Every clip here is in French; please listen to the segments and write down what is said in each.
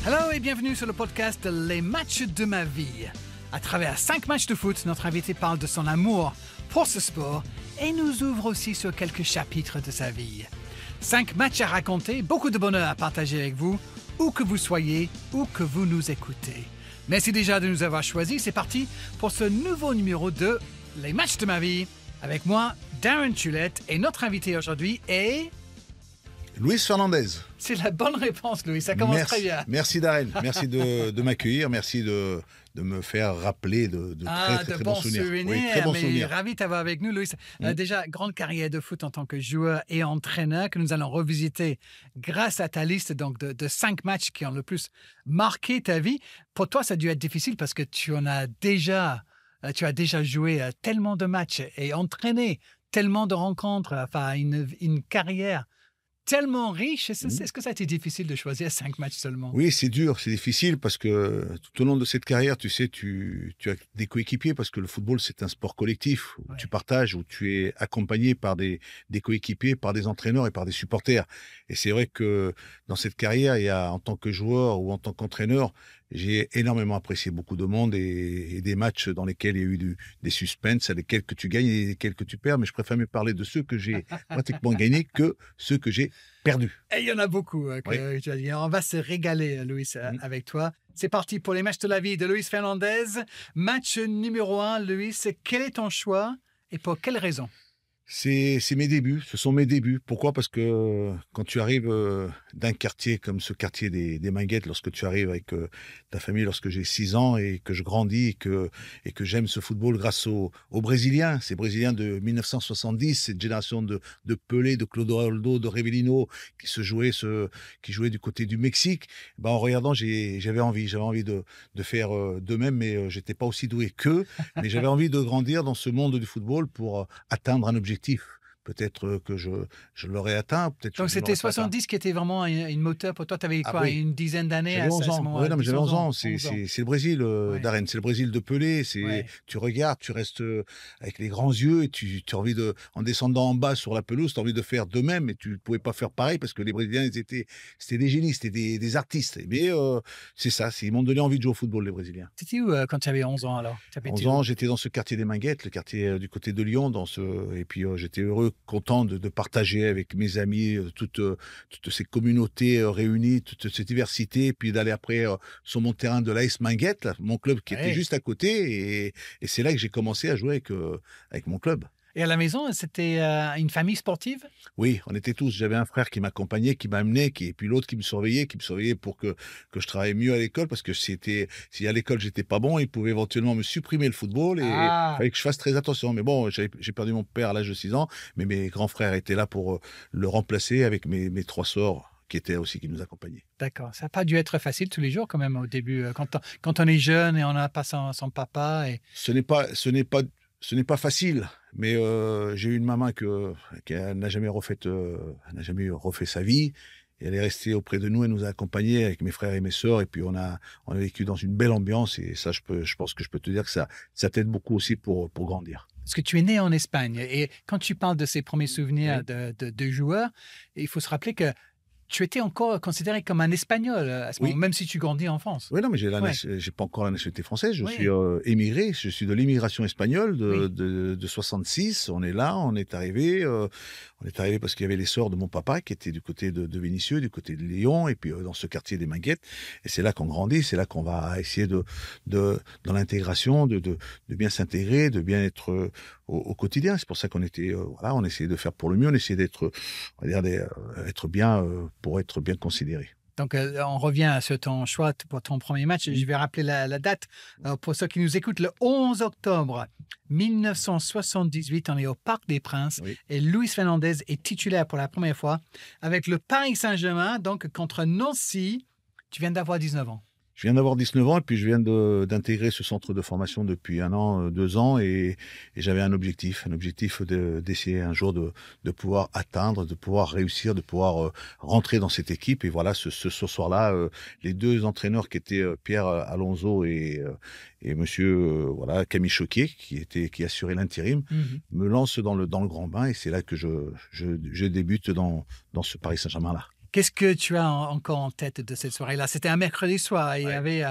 Hello et bienvenue sur le podcast Les matchs de ma vie. À travers 5 matchs de foot, notre invité parle de son amour pour ce sport et nous ouvre aussi sur quelques chapitres de sa vie. 5 matchs à raconter, beaucoup de bonheur à partager avec vous, où que vous soyez, où que vous nous écoutez. Merci déjà de nous avoir choisis. C'est parti pour ce nouveau numéro de Les matchs de ma vie. Avec moi, Darren Tulette, et notre invité aujourd'hui est... Luis Fernandez. C'est la bonne réponse, Louis. Ça commence très bien. Merci Darren. Merci de m'accueillir. Merci de me faire rappeler de très bons souvenirs. Oui, très bons souvenirs. Ravi de t'avoir avec nous, Louis. Déjà, grande carrière de foot en tant que joueur et entraîneur que nous allons revisiter grâce à ta liste donc de 5 matchs qui ont le plus marqué ta vie. Pour toi, ça a dû être difficile parce que tu as déjà joué tellement de matchs et entraîné tellement de rencontres, enfin une carrière tellement riche. Est-ce que ça a été difficile de choisir 5 matchs seulement? Oui, c'est dur, c'est difficile parce que tout au long de cette carrière, tu sais, tu as des coéquipiers parce que le football, c'est un sport collectif où tu partages, où tu es accompagné par des coéquipiers, par des entraîneurs et par des supporters. Et c'est vrai que dans cette carrière, il y a, en tant que joueur ou en tant qu'entraîneur, j'ai énormément apprécié beaucoup de monde et des matchs dans lesquels il y a eu des suspens, lesquels que tu gagnes et lesquels que tu perds. Mais je préfère me parler de ceux que j'ai pratiquement gagnés que ceux que j'ai perdus. Et il y en a beaucoup que tu as dit. On va se régaler, Luis, avec toi. C'est parti pour les matchs de la vie de Luis Fernandez. Match numéro 1, Luis. Quel est ton choix et pour quelle raison? C'est mes débuts, ce sont mes débuts. Pourquoi? Parce que quand tu arrives d'un quartier comme ce quartier des Minguettes, lorsque tu arrives avec ta famille, lorsque j'ai 6 ans et que je grandis et que j'aime ce football grâce aux Brésiliens, ces Brésiliens de 1970, cette génération de Pelé, de Clodoaldo, de Rivellino qui jouaient du côté du Mexique, en regardant, j'avais envie de faire de même, mais j'étais pas aussi doué qu'eux, mais j'avais envie de grandir dans ce monde du football pour atteindre un objectif. Peut-être que je l'aurais atteint. Donc c'était 70 qui était vraiment une moteur pour toi. Tu avais quoi, une dizaine d'années à ce moment-là? Oui, non, mais j'avais 11 ans. C'est le Brésil, Darren. C'est le Brésil de Pelé. Tu regardes, tu restes avec les grands yeux et tu as envie en descendant en bas sur la pelouse, tu as envie de faire de même, mais tu ne pouvais pas faire pareil parce que les Brésiliens, c'était des génies, c'était des artistes. Mais c'est ça, ils m'ont donné envie de jouer au football, les Brésiliens. C'était où quand tu avais 11 ans alors? 11 ans, j'étais dans ce quartier des Minguettes, le quartier du côté de Lyon, et puis j'étais heureux, content de partager avec mes amis toutes ces communautés réunies, toute cette diversité, et puis d'aller après sur mon terrain de l'AS Minguettes, là, mon club qui était juste à côté, et c'est là que j'ai commencé à jouer avec mon club. Et à la maison, c'était une famille sportive? Oui, on était tous. J'avais un frère qui m'accompagnait, qui m'amenait, et puis l'autre qui me surveillait pour que je travaille mieux à l'école, parce que si à l'école j'étais pas bon, il pouvait éventuellement me supprimer le football et il fallait que je fasse très attention. Mais bon, j'ai perdu mon père à l'âge de 6 ans, mais mes grands frères étaient là pour le remplacer avec mes 3 sœurs qui nous accompagnaient. D'accord. Ça n'a pas dû être facile tous les jours quand même au début, quand on est jeune et on n'a pas son papa. Ce n'est pas facile, mais j'ai eu une maman qui n'a jamais refait sa vie. Et elle est restée auprès de nous, elle nous a accompagnés avec mes frères et mes sœurs, et puis on a vécu dans une belle ambiance, et ça, je pense que je peux te dire que ça t'aide beaucoup aussi pour grandir. Parce que tu es né en Espagne, et quand tu parles de ces premiers souvenirs de joueur, il faut se rappeler que tu étais encore considéré comme un Espagnol à ce moment, même si tu grandis en France. Oui, non, mais j'ai pas encore la nationalité française. Je suis émigré. Je suis de l'immigration espagnole de 66. On est là, on est arrivé parce qu'il y avait les sœurs de mon papa qui étaient du côté de Vénissieux, du côté de Lyon, et puis dans ce quartier des Minguettes. Et c'est là qu'on grandit, c'est là qu'on va essayer dans l'intégration, de bien s'intégrer, de bien être au quotidien. C'est pour ça qu'on était, on essayait de faire pour le mieux, on essayait d'être, être bien, pour être bien considéré. Donc, on revient sur ton choix pour ton premier match. Je vais rappeler la date. Pour ceux qui nous écoutent, le 11 octobre 1978, on est au Parc des Princes et Luis Fernandez est titulaire pour la première fois avec le Paris Saint-Germain, donc contre Nancy. Tu viens d'avoir 19 ans. Je viens d'avoir 19 ans et puis je viens d'intégrer ce centre de formation depuis 1 an, 2 ans et j'avais un objectif d'essayer un jour de pouvoir atteindre, de pouvoir réussir, de pouvoir rentrer dans cette équipe. Et voilà, ce soir-là, les 2 entraîneurs qui étaient Pierre Alonso et monsieur Camille Choquet qui assurait l'intérim me lancent dans le grand bain et c'est là que je débute dans ce Paris Saint-Germain-là. Qu'est-ce que tu as encore en tête de cette soirée-là? C'était un mercredi soir. Il y avait,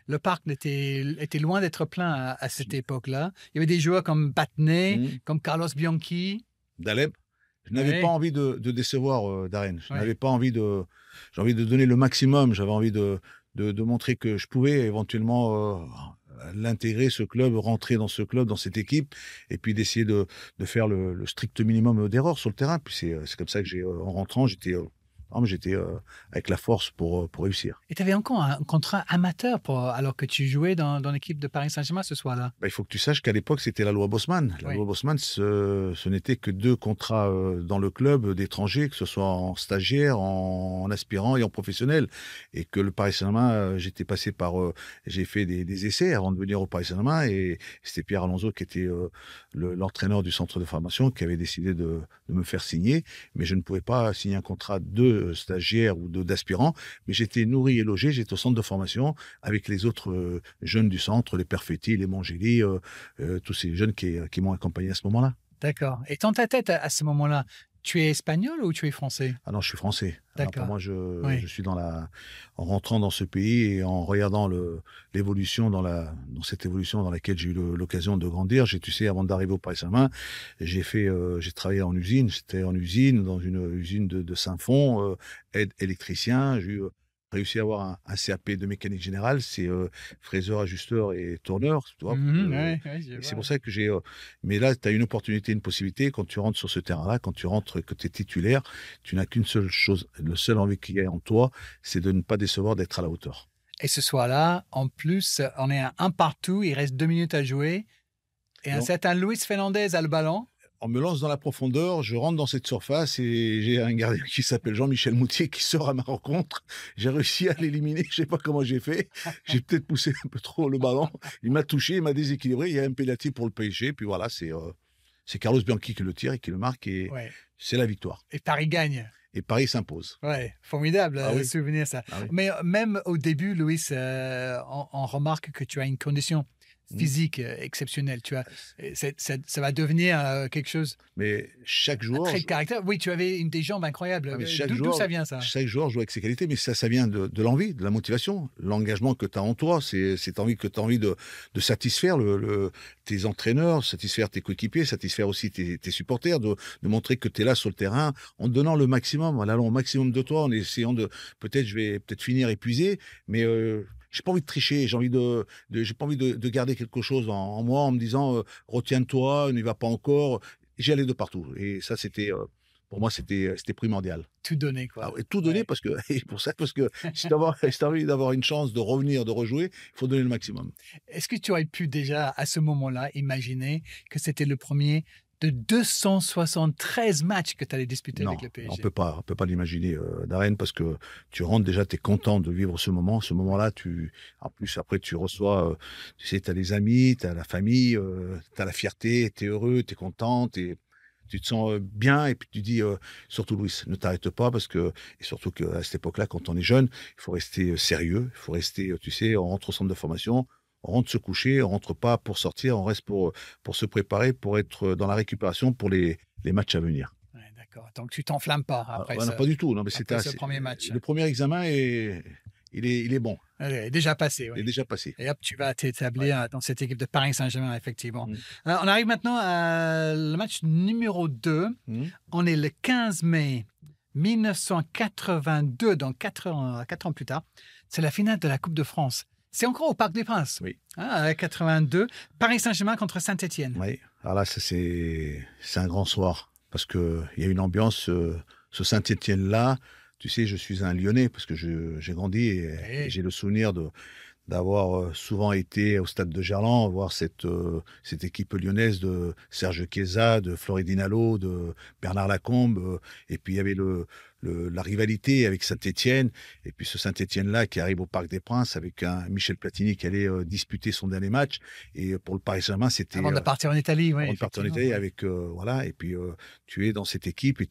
le parc était loin d'être plein à cette époque-là. Il y avait des joueurs comme Batney, comme Carlos Bianchi. D'Alep. Je n'avais pas envie de décevoir Darren. Je n'avais pas envie j'ai envie de donner le maximum. J'avais envie de montrer que je pouvais éventuellement l'intégrer, ce club, rentrer dans ce club, dans cette équipe, et puis d'essayer de faire le strict minimum d'erreurs sur le terrain. Puis c'est comme ça que en rentrant, j'étais avec la force pour réussir. Et tu avais encore un contrat amateur alors que tu jouais dans l'équipe de Paris Saint-Germain ce soir-là. Il faut que tu saches qu'à l'époque, c'était la loi Bosman. La loi Bosman, ce n'était que 2 contrats dans le club d'étrangers, que ce soit en stagiaire, en aspirant et en professionnel. Et que le Paris Saint-Germain, j'étais passé j'ai fait des essais avant de venir au Paris Saint-Germain, et c'était Pierre Alonso qui était l'entraîneur du centre de formation, qui avait décidé de me faire signer. Mais je ne pouvais pas signer un contrat de stagiaires ou d'aspirants, mais j'étais nourri et logé, j'étais au centre de formation avec les autres jeunes du centre, les Perfetti, les Mongeli, tous ces jeunes qui m'ont accompagné à ce moment-là. D'accord. Et dans ta tête, à ce moment-là, tu es espagnol ou tu es français? Ah non, je suis français. D'accord. Pour moi, je suis en rentrant dans ce pays et en regardant l'évolution dans cette évolution dans laquelle j'ai eu l'occasion de grandir. Tu sais, avant d'arriver au Paris Saint-Germain, j'ai travaillé en usine. J'étais en usine, dans une usine de Saint-Fond, aide électricien. J'ai réussi à avoir un CAP de mécanique générale, c'est fraiseur, ajusteur et tourneur, tu vois. C'est pour ça que mais là, tu as une opportunité, une possibilité. Quand tu rentres sur ce terrain-là, quand tu rentres, que tu es titulaire, tu n'as qu'une seule chose, le seul envie qu'il y a en toi, c'est de ne pas décevoir, d'être à la hauteur. Et ce soir-là, en plus, on est à 1 partout, il reste 2 minutes à jouer, et un certain Luis Fernandez a le ballon. On me lance dans la profondeur, je rentre dans cette surface et j'ai un gardien qui s'appelle Jean-Michel Moutier qui sort à ma rencontre. J'ai réussi à l'éliminer, je ne sais pas comment j'ai fait. J'ai peut-être poussé un peu trop le ballon. Il m'a touché, il m'a déséquilibré. Il y a un pénalty pour le PSG. Puis voilà, c'est Carlos Bianchi qui le tire et qui le marque, et c'est la victoire. Et Paris gagne. Et Paris s'impose. Ouais, formidable souvenir ça. Ah oui. Mais même au début, Louis, on remarque que tu as une condition physique exceptionnelle. Ça va devenir quelque chose. Mais chaque joueur. Un trait de caractère. Oui, tu avais des jambes incroyables. D'où ça vient, ça? Chaque joueur joue avec ses qualités, mais ça vient de l'envie, de la motivation, l'engagement que tu as en toi. C'est cette envie que tu as envie de satisfaire tes entraîneurs, satisfaire tes coéquipiers, satisfaire aussi tes supporters, de montrer que tu es là sur le terrain en te donnant le maximum, en allant au maximum de toi, en essayant je vais peut-être finir épuisé, mais j'ai pas envie de tricher, j'ai pas envie de garder quelque chose en moi en me disant retiens-toi, n'y va pas encore. J'y allais de partout, et ça pour moi c'était primordial. Tout donner, quoi. Tout donner parce que si tu as envie d'avoir une chance de revenir, de rejouer, il faut donner le maximum. Est-ce que tu aurais pu déjà à ce moment-là imaginer que c'était le premier de 273 matchs que tu allais disputer avec le PSG? On peut pas l'imaginer, Darren, parce que tu rentres déjà, tu es content de vivre ce moment. Ce moment-là, en plus, après, tu reçois, tu sais, tu as les amis, tu as la famille, tu as la fierté, tu es heureux, tu es content, tu te sens bien, et puis tu dis, surtout Louis, ne t'arrête pas, et surtout qu'à cette époque-là, quand on est jeune, il faut rester sérieux, il faut rester, tu sais, on rentre au centre de formation, on rentre se coucher, on rentre pas pour sortir, on reste pour se préparer, pour être dans la récupération pour les matchs à venir. Ouais, d'accord. Donc tu t'enflammes pas après ça? Non, pas du tout. Non, mais c'était ce premier match. Le premier examen il est bon. Il est déjà passé. Il est déjà passé. Et hop, tu vas t'établir dans cette équipe de Paris Saint-Germain, effectivement. Alors, on arrive maintenant à le match numéro 2. On est le 15 mai 1982, donc 4 ans plus tard. C'est la finale de la Coupe de France. C'est encore au Parc des Princes. Oui. 82. Paris Saint-Germain contre Saint-Étienne. Oui. Alors là, c'est un grand soir, parce qu'il y a une ambiance, ce Saint-Étienne-là. Tu sais, je suis un Lyonnais parce que j'ai grandi et j'ai le souvenir d'avoir souvent été au stade de Gerland, voir cette équipe lyonnaise de Serge Chiesa, de Floridine Allo, de Bernard Lacombe, et puis il y avait la rivalité avec Saint-Étienne, et puis ce Saint-Étienne-là qui arrive au Parc des Princes avec un Michel Platini qui allait disputer son dernier match, et pour le Paris Saint-Germain, c'était... Avant de partir en Italie, oui. Avant de partir en Italie, avec... voilà, et puis tu es dans cette équipe, et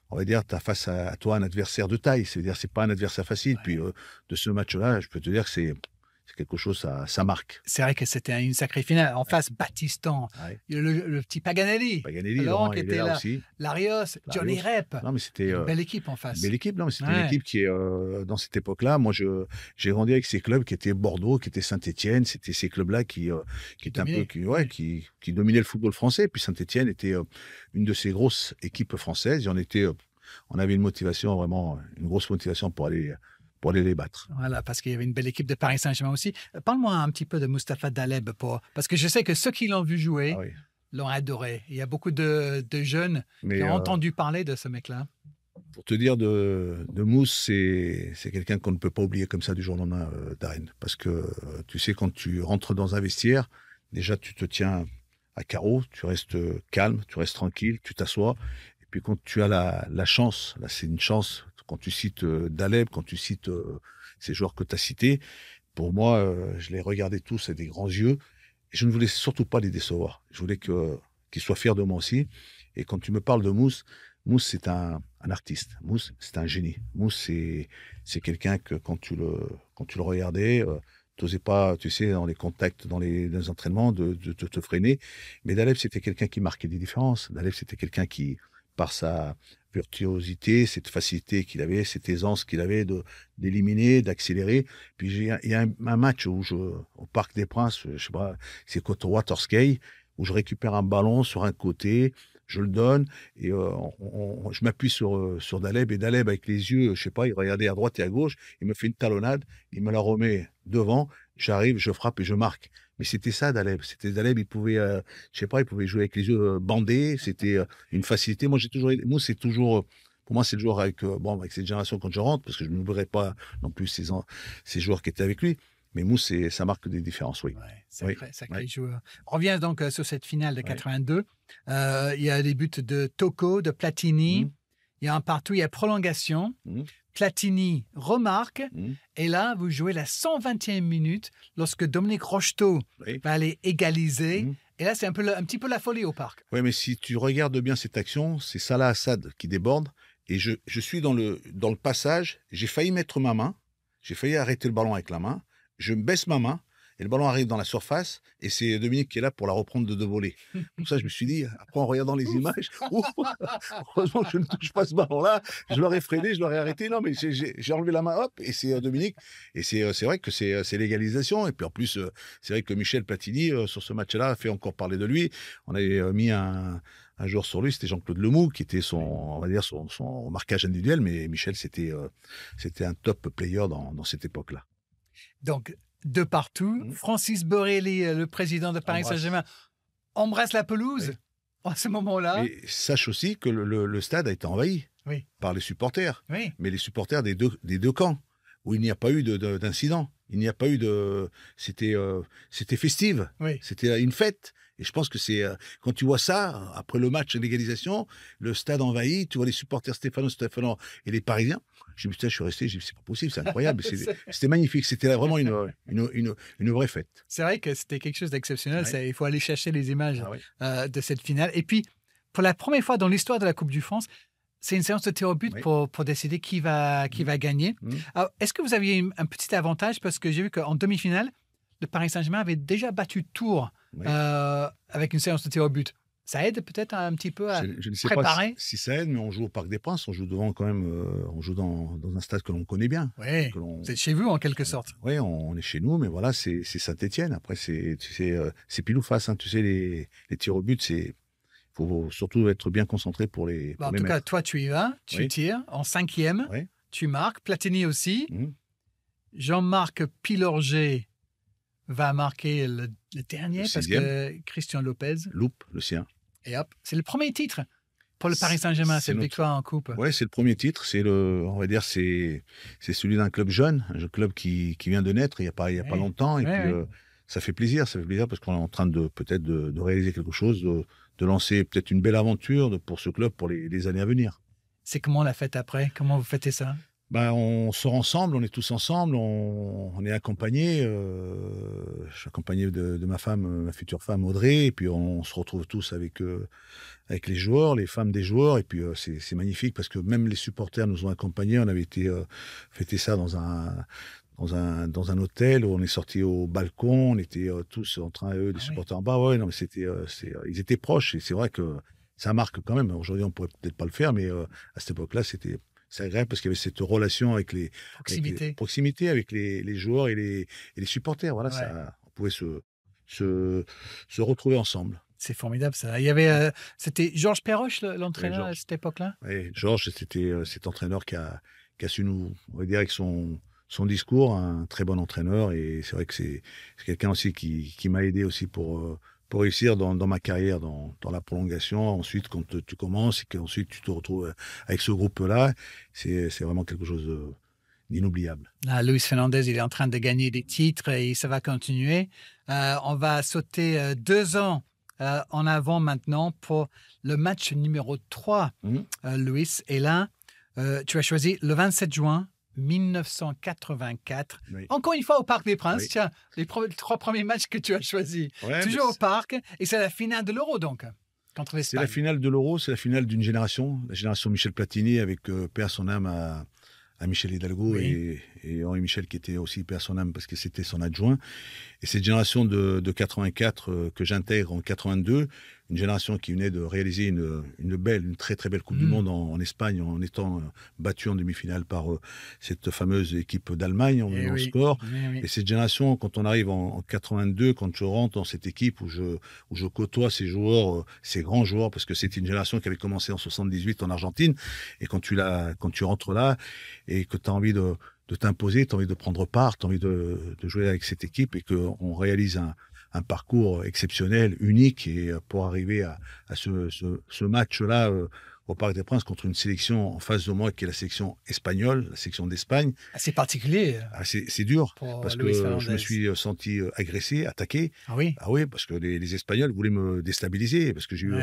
on va dire, tu as face à toi un adversaire de taille. C'est-à-dire, c'est pas un adversaire facile. Ouais. Puis, de ce match-là, je peux te dire que c'est quelque chose, ça marque. C'est vrai que c'était une sacrée finale. En face, Battiston, Ouais. le petit Paganelli, Paganelli, Laurent qui il est était là là, aussi. Larios, Johnny Rep. Non, mais c'était Une belle équipe en face. une belle équipe. Non, mais c'était Ouais. une équipe qui est dans cette époque-là. Moi, j'ai grandi avec ces clubs qui étaient Bordeaux, qui étaient Saint-Étienne. C'était ces clubs-là qui étaient un peu qui dominaient le football français. Puis Saint-Étienne était une de ces grosses équipes françaises. Et on avait une motivation vraiment, une grosse motivation pour aller les battre. Voilà, parce qu'il y avait une belle équipe de Paris Saint-Germain aussi. Parle-moi un petit peu de Mustapha Daleb, parce que je sais que ceux qui l'ont vu jouer Ah oui. l'ont adoré. Il y a beaucoup de jeunes Mais qui ont entendu parler de ce mec-là. pour te dire de Mousse, c'est quelqu'un qu'on ne peut pas oublier comme ça du jour au lendemain, Darren. Parce que tu sais, quand tu rentres dans un vestiaire, déjà tu te tiens à carreau, tu restes calme, tu restes tranquille, tu t'assois. Et puis quand tu as la chance, là c'est une chance, quand tu cites Daleb, quand tu cites ces joueurs que tu as cités, pour moi, je les regardais tous avec des grands yeux. Et je ne voulais surtout pas les décevoir. Je voulais qu'ils soient fiers de moi aussi. Et quand tu me parles de Mousse, c'est un artiste. Mousse, c'est un génie. Mousse, c'est quelqu'un que quand tu le regardais, tu n'osais pas, tu sais, dans les contacts, dans les entraînements, de te freiner. Mais Daleb, c'était quelqu'un qui marquait des différences. Daleb, c'était quelqu'un qui, par sa virtuosité, cette facilité qu'il avait, cette aisance qu'il avait d'éliminer, d'accélérer. Puis il y a un match au Parc des Princes, je sais pas, c'est contre Waterskei, où je récupère un ballon sur un côté, je le donne et je m'appuie sur Daleb, et Daleb avec les yeux, je sais pas, il regardait à droite et à gauche, il me fait une talonnade, il me la remet devant, j'arrive, je frappe et je marque. Mais c'était ça, Daleb. C'était Daleb, il pouvait, je sais pas, il pouvait jouer avec les yeux bandés. C'était une facilité. Moi, moi, c'est toujours, pour moi, c'est le joueur avec cette génération quand je rentre, parce que je n'oublierai pas non plus ces joueurs qui étaient avec lui. Mais Mousse, ça marque des différences, oui. Ouais, sacré joueur. On revient donc sur cette finale de 82. Il y a les buts de Tocco, de Platini. Il y a un partout, il y a prolongation. Platini remarque. Et là, vous jouez la 120e minute lorsque Dominique Rocheteau va aller égaliser. Et là, c'est un petit peu la folie au parc. Oui, mais si tu regardes bien cette action, c'est Salah Assad qui déborde. Et je suis dans le passage. J'ai failli mettre ma main. J'ai failli arrêter le ballon avec la main. Je baisse ma main et le ballon arrive dans la surface et c'est Dominique qui est là pour la reprendre de deux volets. Pour ça, je me suis dit, après en regardant les images, heureusement que je ne touche pas ce ballon-là. Je l'aurais freiné, je l'aurais arrêté. Non, mais j'ai enlevé la main, hop, et c'est Dominique. Et c'est vrai que c'est l'égalisation. Et puis en plus, c'est vrai que Michel Platini, sur ce match-là, a fait encore parler de lui. On avait mis un joueur sur lui, c'était Jean-Claude Lemoux, qui était on va dire son marquage individuel. Mais Michel, c'était un top player dans cette époque-là. Donc, de partout, Francis Borrelli, le président de Paris Saint-Germain, embrasse la pelouse à ce moment-là. Et sache aussi que le stade a été envahi par les supporters, mais les supporters des deux camps, où il n'y a pas eu d'incident. Il n'y a pas eu c'était festive, c'était une fête. Et je pense que c'est quand tu vois ça, après le match d'égalisation, le stade envahi, tu vois les supporters Stefano et les Parisiens. Je me dis, putain, je suis resté, c'est pas possible, c'est incroyable. C'était magnifique, c'était vraiment une vraie fête. C'est vrai que c'était quelque chose d'exceptionnel. Il faut aller chercher les images de cette finale. Et puis, pour la première fois dans l'histoire de la Coupe du France, c'est une séance de tir au but pour décider qui va gagner. Alors, est-ce que vous aviez un petit avantage? Parce que j'ai vu qu'en demi-finale, le Paris Saint-Germain avait déjà battu Tours avec une séance de tir au but. Ça aide peut-être un petit peu à je ne sais préparer. pas si ça aide, mais on joue au Parc des Princes, on joue devant quand même, on joue dans un stade que l'on connaît bien. Oui, c'est chez vous en quelque sorte. Oui, on est chez nous, mais voilà, c'est Saint-Étienne. Après, c'est pile ou face. Hein, tu sais, les tirs au but, il faut surtout être bien concentré pour les. En tout cas, toi, tu y vas, tu tires en 5e, tu marques. Platini aussi. Jean-Marc Pilorget va marquer le dernier parce que Christian Lopez loupe le sien. Et hop, c'est le premier titre pour le Paris Saint-Germain, cette victoire en coupe. Oui, c'est le premier titre. On va dire, c'est celui d'un club jeune, un club qui vient de naître il n'y a pas longtemps. Et puis, ça fait plaisir parce qu'on est en train peut-être de réaliser quelque chose, de lancer peut-être une belle aventure pour ce club pour les années à venir. C'est comment la fête après? Comment vous fêtez ça? Ben, on sort ensemble, on est tous ensemble, on est accompagnés. Je suis accompagné de ma femme, ma future femme Audrey, et puis on se retrouve tous avec les joueurs, les femmes des joueurs, et puis c'est magnifique parce que même les supporters nous ont accompagnés. On avait été fêter ça dans un hôtel où on est sorti au balcon, on était tous en train, eux, les supporters en bas. Ouais, non, mais ils étaient proches, et c'est vrai que ça marque quand même. Aujourd'hui, on pourrait peut-être pas le faire, mais à cette époque-là, c'est agréable parce qu'il y avait cette relation avec proximité avec les joueurs et les supporters. Voilà, ça, on pouvait se retrouver ensemble. C'est formidable ça. Il y avait, c'était Georges Perroche, l'entraîneur à cette époque-là. Oui, Georges, c'était cet entraîneur qui a su nous, on va dire, avec son discours, un très bon entraîneur. Et c'est vrai que c'est quelqu'un aussi qui m'a aidé aussi pour réussir dans ma carrière, dans la prolongation. Ensuite, quand tu commences et qu'ensuite tu te retrouves avec ce groupe-là, c'est vraiment quelque chose d'inoubliable. Là, Luis Fernandez, il est en train de gagner des titres et ça va continuer. On va sauter 2 ans en avant maintenant pour le match numéro 3, Luis. Et là, tu as choisi le 27 juin 1984. Oui. Encore une fois au Parc des Princes. Oui. Tiens, les 3 premiers matchs que tu as choisis. Ouais, toujours au Parc. Et c'est la finale de l'Euro, donc, contre l'Espagne. C'est la finale de l'Euro, c'est la finale d'une génération. La génération Michel Platini, avec paix à son âme à Michel Hidalgo, oui. et Henri Michel, qui était aussi paix à son âme parce que c'était son adjoint. Et cette génération de 84 que j'intègre en 82, une génération qui venait de réaliser une très très belle Coupe du Monde en Espagne, en étant battue en demi-finale par cette fameuse équipe d'Allemagne en score. Oui. Et cette génération, quand on arrive en 82, quand je rentre dans cette équipe où je côtoie ces joueurs, ces grands joueurs, parce que c'était une génération qui avait commencé en 78 en Argentine, et quand tu rentres là et que tu as envie de t'imposer, tu as envie de prendre part, tu as envie de jouer avec cette équipe, et qu'on réalise un parcours exceptionnel, unique, et pour arriver à ce match-là au Parc des Princes contre une sélection en face de moi qui est la sélection espagnole, la sélection d'Espagne. C'est particulier. C'est dur parce que je me suis senti agressé, attaqué. Ah oui. Ah oui, parce que les Espagnols voulaient me déstabiliser, parce que j'ai eu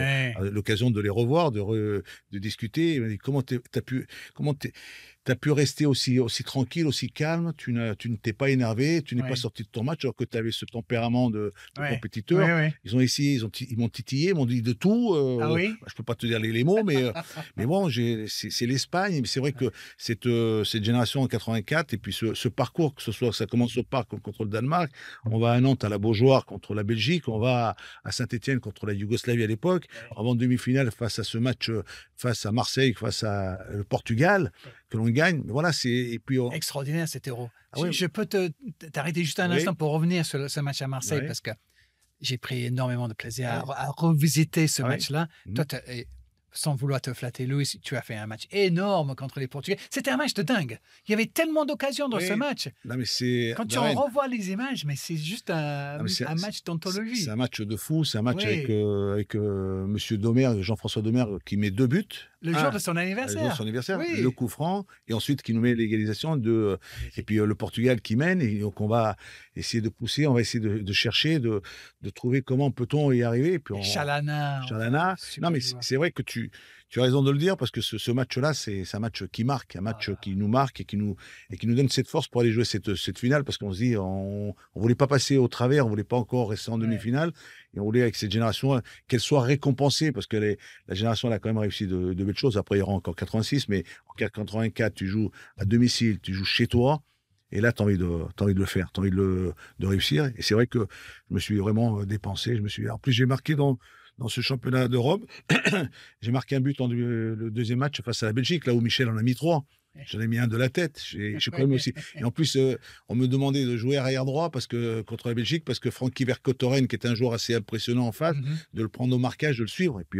l'occasion de les revoir, de discuter. Ils m'ont dit comment t'as pu rester aussi tranquille, aussi calme, tu ne t'es pas énervé, tu n'es pas sorti de ton match alors que tu avais ce tempérament de compétiteur. Ils ont essayé, ils m'ont titillé, ils m'ont dit de tout. Je peux pas te dire les mots, mais bon, c'est l'Espagne. Mais c'est vrai que cette génération en 84, et puis ce parcours, que ce soit, ça commence au Parc contre le Danemark, on va à Nantes à la Beaujoire contre la Belgique, on va à Saint-Étienne contre la Yougoslavie à l'époque, avant demi-finale face à ce match, face à Marseille, face à le Portugal, que l'on gagne. Voilà, extraordinaire cet Euro. Je peux t'arrêter juste un instant pour revenir sur ce match à Marseille, parce que j'ai pris énormément de plaisir à revisiter ce match-là. Toi, sans vouloir te flatter, Louis, tu as fait un match énorme contre les Portugais. C'était un match de dingue. Il y avait tellement d'occasions dans ce match. Non, mais quand tu en revois les images, mais c'est juste un match d'anthologie. C'est un match de fou. C'est un match avec Monsieur Domer, Jean-François Domer, qui met 2 buts. Le jour de son anniversaire. Le jour de son anniversaire, le coup franc, et ensuite qui nous met l'égalisation et puis le Portugal qui mène, et donc on va essayer de pousser, on va essayer de chercher, de trouver comment peut-on y arriver. Et puis Chalana. Non, mais c'est vrai que tu as raison de le dire, parce que ce match-là, c'est un match qui marque, un match qui nous marque et qui nous donne cette force pour aller jouer cette finale, parce qu'on se dit, on voulait pas passer au travers, on voulait pas encore rester en demi-finale, et on voulait, avec cette génération, qu'elle soit récompensée, parce que la génération, elle a quand même réussi de belles choses. Après, il y aura encore 86, mais en 84, tu joues à domicile, tu joues chez toi, et là, tu as envie de le faire, tu as envie de réussir. Et c'est vrai que je me suis vraiment dépensé. En plus, j'ai marqué dans ce championnat d'Europe, j'ai marqué un but le deuxième match face à la Belgique, là où Michel en a mis 3. J'en ai mis un de la tête. J'ai quand même aussi. Et en plus, on me demandait de jouer arrière droit contre la Belgique, parce que Francky Vercotteren, qui est un joueur assez impressionnant en face, de le prendre au marquage, de le suivre. Et puis,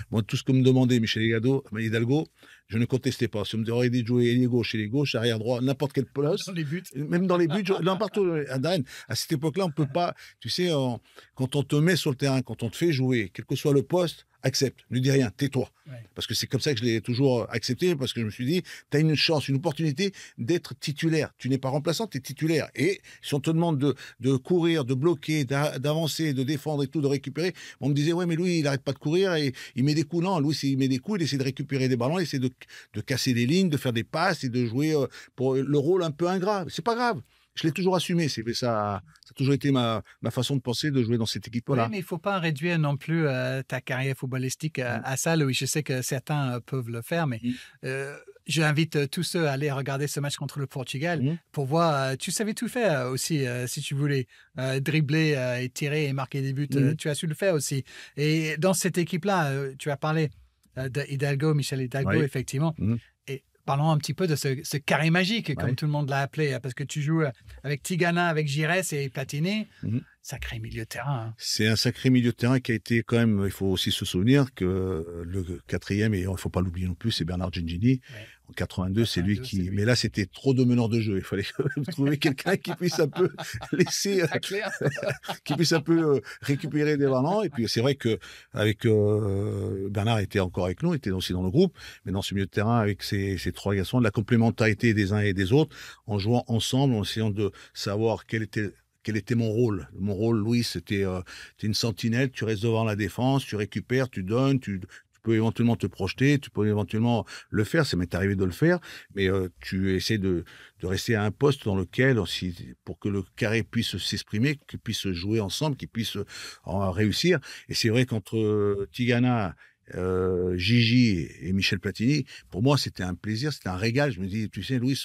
moi, tout ce que me demandait Michel Hidalgo, je ne contestais pas. Si on me aurait dit de jouer ailier gauche, arrière droit, n'importe quel poste. Dans les buts. Même dans les buts, n'importe où. À cette époque-là, on ne peut pas. Tu sais, quand on te met sur le terrain, quand on te fait jouer, quel que soit le poste, accepte, ne dis rien, tais-toi. Ouais. Parce que c'est comme ça que je l'ai toujours accepté, parce que je me suis dit, tu as une chance, une opportunité d'être titulaire. Tu n'es pas remplaçant, tu es titulaire. Et si on te demande de courir, de bloquer, d'avancer, de défendre et tout, de récupérer, on me disait, ouais, mais lui, il n'arrête pas de courir et il met des coups. Non, Louis, il met des coups, il essaie de récupérer des ballons, il essaie de casser des lignes, de faire des passes et de jouer pour le rôle un peu ingrat. C'est pas grave. Je l'ai toujours assumé. Ça a toujours été ma façon de penser, de jouer dans cette équipe-là. Oui, mais il ne faut pas réduire non plus ta carrière footballistique à ça, Louis. Je sais que certains peuvent le faire, mais j'invite tous ceux à aller regarder ce match contre le Portugal pour voir. Tu savais tout faire aussi, si tu voulais. Dribbler et tirer et marquer des buts, tu as su le faire aussi. Et dans cette équipe-là, tu as parlé d'Hidalgo, Michel Hidalgo, effectivement. Et parlons un petit peu de ce carré magique, comme tout le monde l'a appelé, parce que tu joues avec Tigana, avec Giresse et Platini. Sacré milieu de terrain. Hein. C'est un sacré milieu de terrain qui a été quand même, il faut aussi se souvenir que le quatrième, et il ne faut pas l'oublier non plus, c'est Bernard Gengini. Ouais. En 82, c'est lui qui... Mais là, c'était trop de meneurs de jeu. Il fallait trouver quelqu'un qui puisse un peu laisser... qui puisse un peu récupérer des ballons. Et puis, c'est vrai qu'avec Bernard était encore avec nous, était aussi dans le groupe. Mais dans ce milieu de terrain, avec ces trois garçons, de la complémentarité des uns et des autres, en jouant ensemble, en essayant de savoir quel était mon rôle. Mon rôle, Louis, c'était une sentinelle, tu restes devant la défense, tu récupères, tu donnes, tu peux éventuellement te projeter, tu peux éventuellement le faire, ça m'est arrivé de le faire, mais tu essaies de rester à un poste dans lequel, pour que le carré puisse s'exprimer, qu'il puisse jouer ensemble, qu'il puisse réussir. Et c'est vrai qu'entre Tigana, Gigi et Michel Platini, pour moi c'était un plaisir, c'était un régal. Je me dis, tu sais Louis,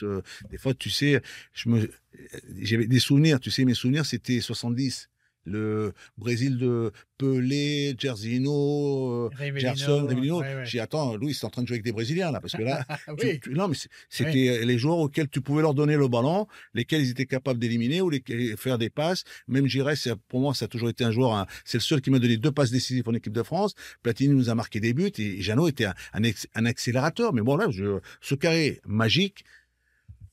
des fois tu sais, j'avais des souvenirs, tu sais, mes souvenirs c'était 70, le Brésil de Pelé, Jairzinho, Gerson, Rivellino. J'ai dit, attends, Louis, c'est en train de jouer avec des Brésiliens, là, parce que là, non, mais c'était les joueurs auxquels tu pouvais leur donner le ballon, lesquels ils étaient capables d'éliminer ou faire des passes. Même Giresse, pour moi, ça a toujours été un joueur, c'est le seul qui m'a donné 2 passes décisives en équipe de France. Platini nous a marqué des buts et Jeannot était un accélérateur. Mais bon, là, ce carré magique,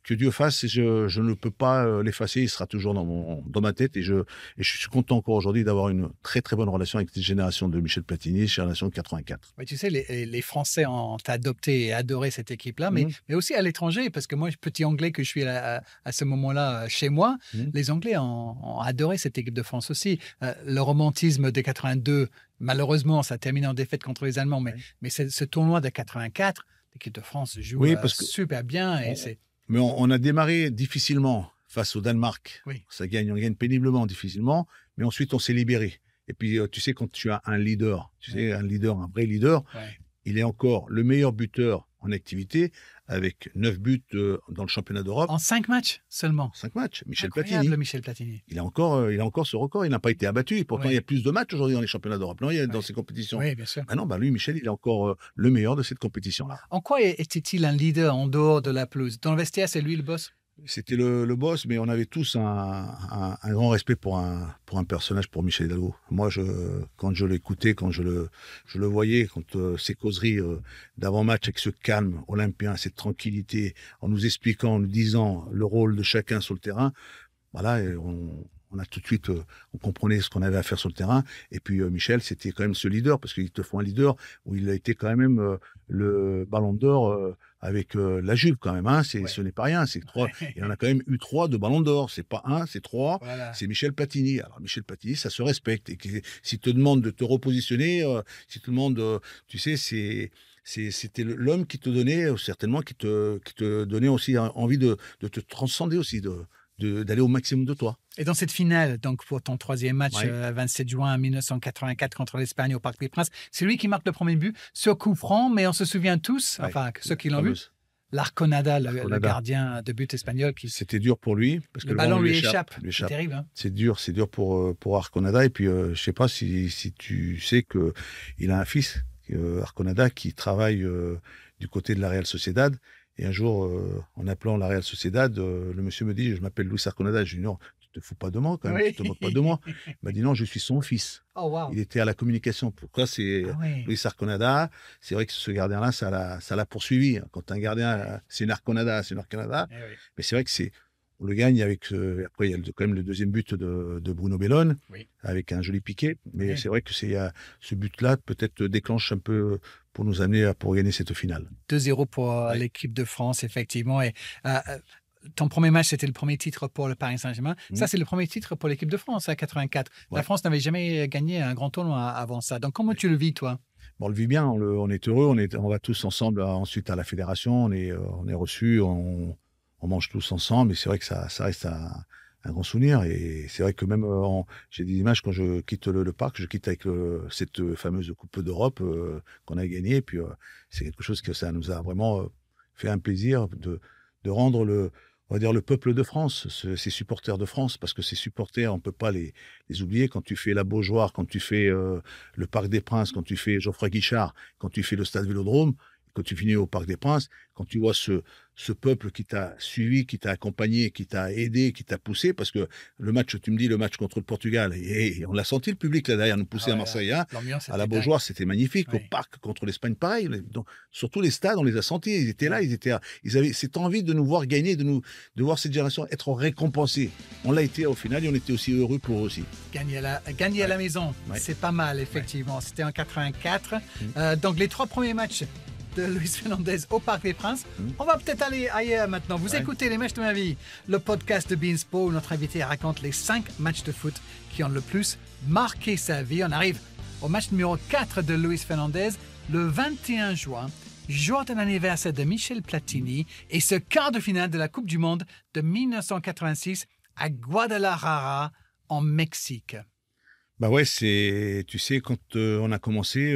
que Dieu fasse, je ne peux pas l'effacer, il sera toujours dans ma tête et je suis content encore aujourd'hui d'avoir une très très bonne relation avec cette génération de Michel Platini, génération de 84. Oui, tu sais, les Français ont adopté et adoré cette équipe-là, mais aussi à l'étranger, parce que moi, petit Anglais que je suis à ce moment-là chez moi, les Anglais ont adoré cette équipe de France aussi. Le romantisme de 82, malheureusement, ça termine en défaite contre les Allemands, mais ce tournoi de 84, l'équipe de France joue super bien et c'est... Mais on a démarré difficilement face au Danemark. Oui. On gagne péniblement, difficilement. Mais ensuite, on s'est libéré. Et puis, tu sais, quand tu as un leader, un vrai leader, il est encore le meilleur buteur en activité, avec 9 buts dans le championnat d'Europe. En 5 matchs seulement. 5 matchs. Michel Platini. Il a encore ce record. Il n'a pas été abattu. Pourtant, il y a plus de matchs aujourd'hui dans les championnats d'Europe. Non, dans ces compétitions. Oui, bien sûr. Ah non, lui, Michel, il est encore le meilleur de cette compétition-là. En quoi était-il un leader en dehors de la pelouse? Dans le vestiaire, c'est lui le boss? C'était le boss, mais on avait tous un grand respect pour un personnage, pour Michel Hidalgo. Moi, quand je l'écoutais, quand je le voyais, quand ces causeries d'avant-match avec ce calme olympien, cette tranquillité, en nous expliquant, en nous disant le rôle de chacun sur le terrain, voilà, on a tout de suite, on comprenait ce qu'on avait à faire sur le terrain. Et puis Michel, c'était quand même ce leader, parce qu'il te faut un leader où il a été quand même le Ballon d'Or avec la Juve quand même. Hein. Ce n'est pas rien. C'est 3. Il en a quand même eu 3 de Ballon d'Or. C'est pas 1, c'est 3. Voilà. C'est Michel Platini. Alors Michel Platini, ça se respecte. Et s'il te demande de te repositionner, s'il te demande, tu sais, c'était l'homme qui te donnait certainement, qui te donnait aussi envie de te transcender aussi, d'aller au maximum de toi. Et dans cette finale, donc pour ton 3e match, 27 juin 1984 contre l'Espagne au Parc des Princes, c'est lui qui marque le premier but sur coup franc, mais on se souvient tous, enfin ceux qui l'ont vu, l'Arconada, le gardien de but espagnol. C'était dur pour lui. Parce que le ballon lui échappe. C'est terrible. Hein. C'est dur pour Arconada. Et puis, je ne sais pas si tu sais qu'il a un fils, Arconada, qui travaille du côté de la Real Sociedad. Et un jour, en appelant la Real Sociedad, le monsieur me dit, je m'appelle Luis Arconada. Je lui dis, non, tu te fous pas de moi quand même, tu te moques pas de moi. Il m'a dit, non, je suis son fils. Oh, wow. Il était à la communication. Pourquoi c'est Luis Arconada? C'est vrai que ce gardien-là, ça l'a poursuivi. Quand un gardien, c'est une Arconada, c'est une Arconada. Mais c'est vrai que On le gagne avec. Après, il y a quand même le deuxième but de Bruno Bellone, Oui. avec un joli piqué. Mais Oui. c'est vrai que ce but-là, peut-être déclenche un peu pour nous amener pour gagner cette finale. 2-0 pour l'équipe de France, effectivement. Et ton premier match, c'était le premier titre pour le Paris Saint-Germain. Ça, c'est le premier titre pour l'équipe de France, à 84. La France n'avait jamais gagné un grand tournoi avant ça. Donc, comment tu le vis, toi? Bon, on le vit bien, on est heureux, on va tous ensemble ensuite à la fédération, on est reçus, on mange tous ensemble, et c'est vrai que ça reste un grand souvenir. Et c'est vrai que même, j'ai des images quand je quitte le parc, je quitte avec cette fameuse Coupe d'Europe qu'on a gagnée, et puis c'est quelque chose que ça nous a vraiment fait un plaisir de rendre on va dire le peuple de France, ces supporters de France, parce que ces supporters, on ne peut pas les oublier. Quand tu fais la Beaujoire, quand tu fais le Parc des Princes, quand tu fais Geoffroy Guichard, quand tu fais le Stade Vélodrome, quand tu finis au Parc des Princes, quand tu vois ce peuple qui t'a suivi, qui t'a accompagné, qui t'a aidé, qui t'a poussé, parce que le match, tu me dis, le match contre le Portugal, et on l'a senti, le public là derrière nous pousser à Marseille, hein, à la Beaujoire, c'était magnifique. Oui. Au Parc contre l'Espagne, pareil. Donc, surtout les stades, on les a sentis, ils étaient là, ils avaient cette envie de nous voir gagner, de voir cette génération être récompensée. On l'a été au final, et on était aussi heureux pour eux aussi. Gagner à la maison, c'est pas mal, effectivement. C'était en 84. Donc, les 3 premiers matchs de Luis Fernandez au Parc des Princes. On va peut-être aller ailleurs maintenant. Vous écoutez Les Matchs de ma vie, le podcast de Beansport où notre invité raconte les 5 matchs de foot qui ont le plus marqué sa vie. On arrive au match numéro 4 de Luis Fernandez, le 21 juin, jour de l'anniversaire de Michel Platini et ce quart de finale de la Coupe du Monde de 1986 à Guadalajara, en Mexique. Bah ouais, tu sais, quand on a commencé,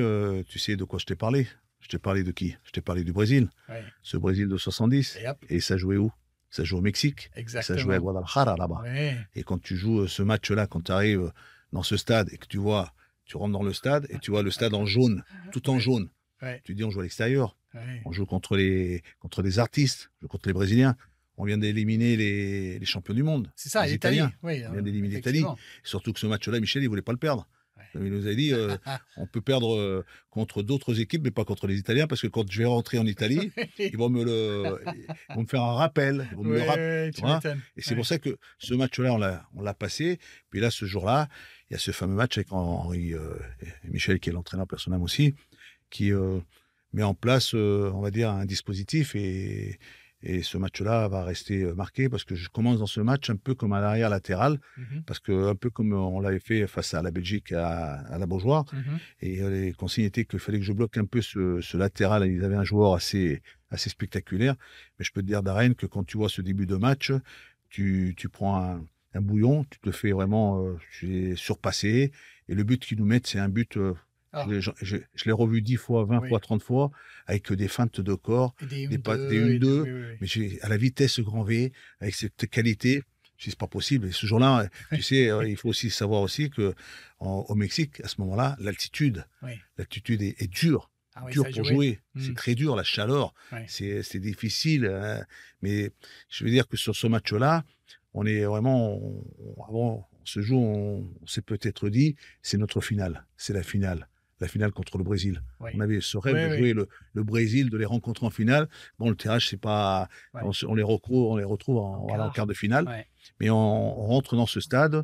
tu sais de quoi je t'ai parlé. Je t'ai parlé de qui? Je t'ai parlé du Brésil. Ouais. Ce Brésil de 70. Et ça jouait où? Ça jouait au Mexique. Exactement. Ça jouait à Guadalajara, là-bas. Ouais. Et quand tu joues ce match-là, quand tu arrives dans ce stade et que tu rentres dans le stade et tu vois le stade en jaune, tout en jaune. Ouais. Tu dis, on joue à l'extérieur. Ouais. On joue contre les artistes, on joue contre les Brésiliens. On vient d'éliminer les champions du monde. C'est ça, l'Italie. Oui, on vient d'éliminer l'Italie. Surtout que ce match-là, Michel, il ne voulait pas le perdre. Ouais. Il nous a dit, on peut perdre contre d'autres équipes, mais pas contre les Italiens, parce que quand je vais rentrer en Italie, ils vont me faire un rappel. Ils vont me le rappeler. Et c'est pour ça que ce match-là, on l'a passé. Puis là, ce jour-là, il y a ce fameux match avec Henri Michel, qui est l'entraîneur personnel aussi, qui met en place, on va dire, un dispositif. Et ce match-là va rester marqué parce que je commence dans ce match un peu comme à l'arrière latéral, parce que un peu comme on l'avait fait face à la Belgique à la Beaujoire. Et les consignes étaient qu'il fallait que je bloque un peu ce latéral. Ils avaient un joueur assez spectaculaire. Mais je peux te dire, Darren, que quand tu vois ce début de match, tu prends un bouillon, tu te fais vraiment surpasser. Et le but qu'ils nous mettent, c'est un but... Je l'ai revu 10 fois, 20 fois, 30 fois, avec des feintes de corps, des 1-2, mais à la vitesse grand V, avec cette qualité, je dis, c'est pas possible. Et ce jour-là, tu sais, il faut aussi savoir aussi que au Mexique, à ce moment-là, l'altitude est dure. Dur pour jouer. C'est très dur, la chaleur, c'est difficile. Hein. Mais je veux dire que sur ce match-là, on est vraiment, avant ce jour, on s'est peut-être dit, c'est notre finale, c'est la finale contre le Brésil. Oui. On avait ce rêve de jouer le Brésil, de les rencontrer en finale. Bon, le tirage, c'est pas, on les retrouve en quart de finale, mais on rentre dans ce stade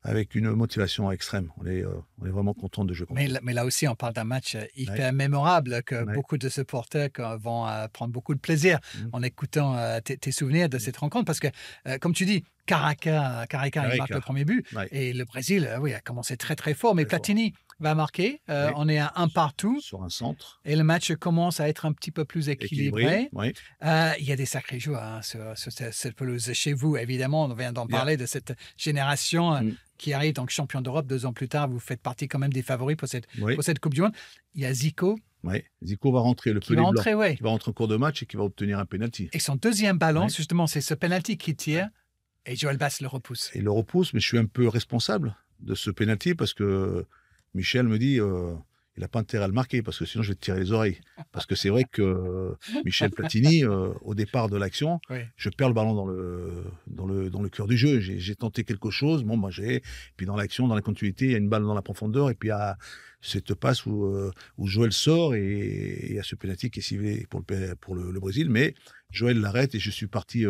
avec une motivation extrême. On est vraiment content de jouer contre eux. Mais là aussi, on parle d'un match hyper mémorable que beaucoup de supporters vont prendre beaucoup de plaisir en écoutant tes souvenirs de cette rencontre. Parce que, comme tu dis, Caraca il marque le premier but. Et le Brésil, a commencé très, très fort. Mais Platini va marquer. On est à 1 partout. Sur un centre. Et le match commence à être un petit peu plus équilibré. Il y a des sacrés joueurs sur cette pelouse. Chez vous, évidemment, on vient d'en parler de cette génération qui arrive, donc champion d'Europe 2 ans plus tard. Vous faites partie quand même des favoris pour cette Coupe du Monde. Il y a Zico. Oui, Zico va rentrer, le pelé blanc, qui va rentrer en cours de match et qui va obtenir un pénalty. Et son deuxième ballon, justement, c'est ce pénalty qui tire et Joël Bass le repousse. Il le repousse, mais je suis un peu responsable de ce pénalty parce que Michel me dit il n'a pas intérêt à le marquer parce que sinon je vais te tirer les oreilles. Parce que c'est vrai que Michel Platini, au départ de l'action, je perds le ballon dans le cœur du jeu. J'ai tenté quelque chose, puis dans l'action, dans la continuité, il y a une balle dans la profondeur et puis cette passe où Joël sort et il y a ce penalty qui est sifflé pour le Brésil, mais Joël l'arrête et je suis parti.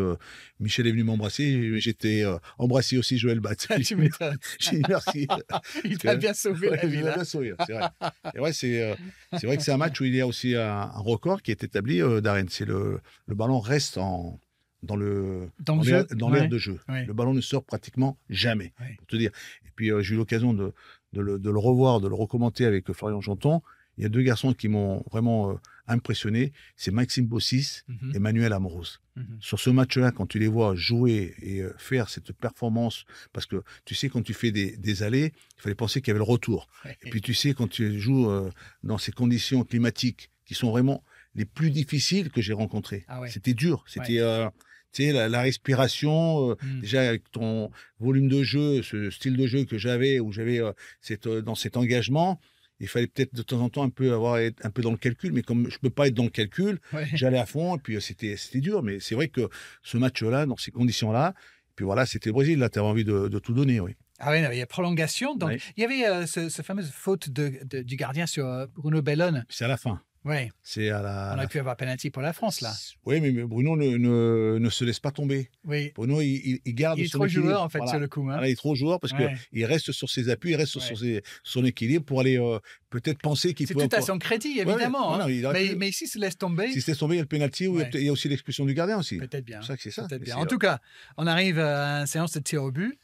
Michel est venu m'embrasser, j'étais embrassé aussi Joël Batz. Tu m'étonnes. J'ai dit merci. Il t'a bien sauvé la vie, Il m'a là. bien sauvé, c'est vrai. Et ouais, c'est vrai que c'est un match où il y a aussi un record qui est établi d'arène. C'est le ballon reste dans l'aire de jeu. Ouais. Le ballon ne sort pratiquement jamais, Ouais. pour te dire. Et puis j'ai eu l'occasion de le revoir, de le recommenter avec Florian Janton. Il y a deux garçons qui m'ont vraiment impressionné. C'est Maxime Bossis et Manuel Amorós. Sur ce match-là, quand tu les vois jouer et faire cette performance, parce que tu sais, quand tu fais des allées, il fallait penser qu'il y avait le retour. Ouais. Et puis tu sais, quand tu joues dans ces conditions climatiques qui sont vraiment les plus difficiles que j'ai rencontrées. Ah ouais. C'était dur. C'était tu sais, la respiration, déjà avec ton volume de jeu, ce style de jeu que j'avais, où j'avais dans cet engagement, il fallait peut-être de temps en temps être un peu dans le calcul, mais comme je peux pas être dans le calcul, j'allais à fond, et puis c'était dur. Mais c'est vrai que ce match-là, dans ces conditions-là, puis voilà, c'était le Brésil, là, tu avais envie de tout donner, oui. Ah oui, il y a prolongation. Donc, il y avait ce fameuse faute du gardien sur Bruno Bellone. C'est à la fin. Oui. C'est à On aurait pu avoir penalty pour la France, là. Oui, mais Bruno ne se laisse pas tomber. Oui. Bruno, il garde son équilibre. Il est trop joueur, en fait, sur le coup. Hein. Voilà, il est trop joueur parce qu'il reste sur ses appuis, il reste sur son équilibre pour aller peut-être penser qu'il peut... C'est tout à son crédit, évidemment. Mais ici, il se laisse tomber. S'il se laisse tomber, il y a le penalty ou il y a aussi l'expulsion du gardien aussi. Peut-être bien. C'est ça. Peut-être bien. En tout cas, on arrive à une séance de tir au but.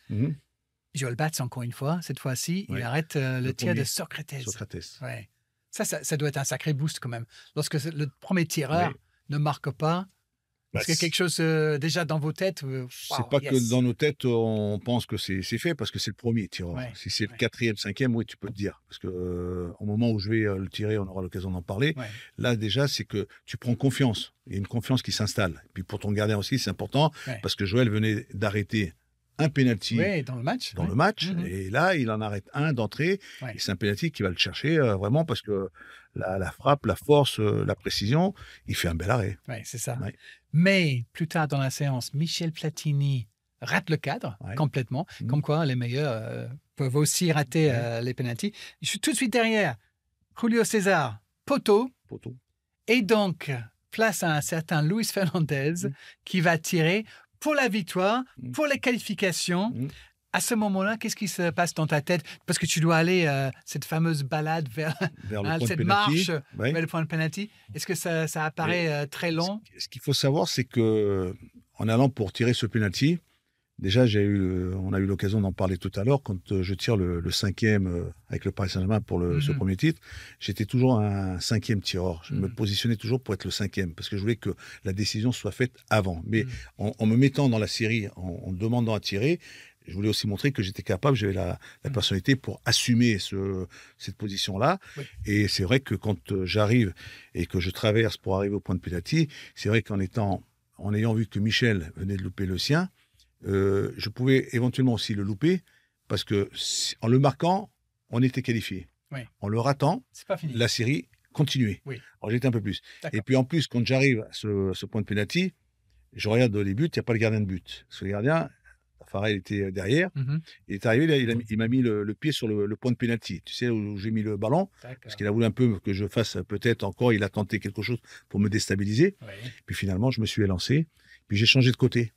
Joël Batz, encore une fois, cette fois-ci, il arrête le tir de Socrates. Ouais. Ça doit être un sacré boost quand même. Lorsque le premier tireur ne marque pas, est-ce qu'il y a quelque chose déjà dans vos têtes C'est pas que dans nos têtes, on pense que c'est fait parce que c'est le premier tireur. Si c'est le quatrième, cinquième, oui, tu peux te dire. Parce que au moment où je vais le tirer, on aura l'occasion d'en parler. Là, déjà, c'est que tu prends confiance. Il y a une confiance qui s'installe. Et puis pour ton gardien aussi, c'est important parce que Joël venait d'arrêter un penalty dans le match. Et là, il en arrête un d'entrée. Et c'est un penalty qui va le chercher vraiment parce que la frappe, la force, la précision, il fait un bel arrêt. Oui, c'est ça. Mais plus tard dans la séance, Michel Platini rate le cadre complètement. Comme quoi, les meilleurs peuvent aussi rater les penaltys. Je suis tout de suite derrière. Julio César, poteau. Et donc, place à un certain Luis Fernandez qui va tirer pour la victoire, pour les qualifications. À ce moment-là, qu'est-ce qui se passe dans ta tête? Parce que tu dois aller cette fameuse balade vers cette marche vers le point de penalty. Est-ce que ça apparaît très long? Ce qu'il faut savoir, c'est que en allant pour tirer ce penalty, déjà, on a eu l'occasion d'en parler tout à l'heure, quand je tire le cinquième avec le Paris Saint-Germain pour ce premier titre, j'étais toujours un cinquième tireur. Je me positionnais toujours pour être le cinquième, parce que je voulais que la décision soit faite avant. Mais en me mettant dans la série, en demandant à tirer, je voulais aussi montrer que j'étais capable, j'avais la personnalité pour assumer cette position-là. Et c'est vrai que quand j'arrive et que je traverse pour arriver au point de penalty, c'est vrai qu'en ayant vu que Michel venait de louper le sien, je pouvais éventuellement aussi le louper parce que en le marquant, on était qualifié. En le ratant, la série continuait. Alors j'étais un peu plus. Et puis en plus, quand j'arrive à ce point de penalty, je regarde les buts, il n'y a pas le gardien de but. Parce que le gardien, Farrell était derrière. Il est arrivé, il m'a mis le pied sur le point de penalty. Tu sais, où j'ai mis le ballon. Parce qu'il a voulu un peu que je fasse peut-être encore, il a tenté quelque chose pour me déstabiliser. Puis finalement, je me suis élancé. Puis j'ai changé de côté.